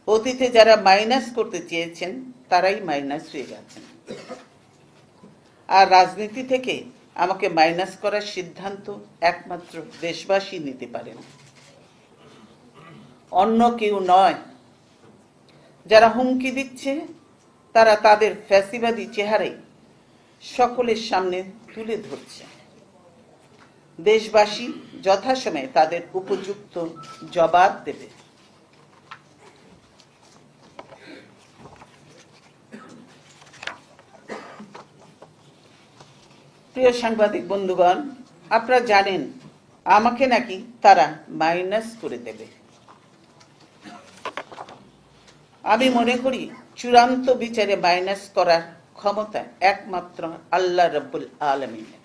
অতীতে যারা মাইনাস করতে চেয়েছেন তারাই মাইনাস হয়ে গেছেন। আর রাজনীতি থেকে আমাকে মাইনাস করার সিদ্ধান্ত একমাত্র দেশবাসী নিতে পারেন, অন্য কেউ নয়। যারা হুমকি দিচ্ছে তারা তাদের ফ্যাসিবাদী চেহারাই সকলের সামনে তুলে ধরছে। দেশবাসী যথাসময়ে তাদের উপযুক্ত জবাব দেবে। প্রিয় সাংবাদিক বন্ধুগণ, আপনারা জানেন আমাকে নাকি তারা মাইনাস করে দেবে। আমি মনে করি চূড়ান্ত বিচারে মাইনাস করার ক্ষমতা একমাত্র আল্লাহ রাব্বুল আলামিনের।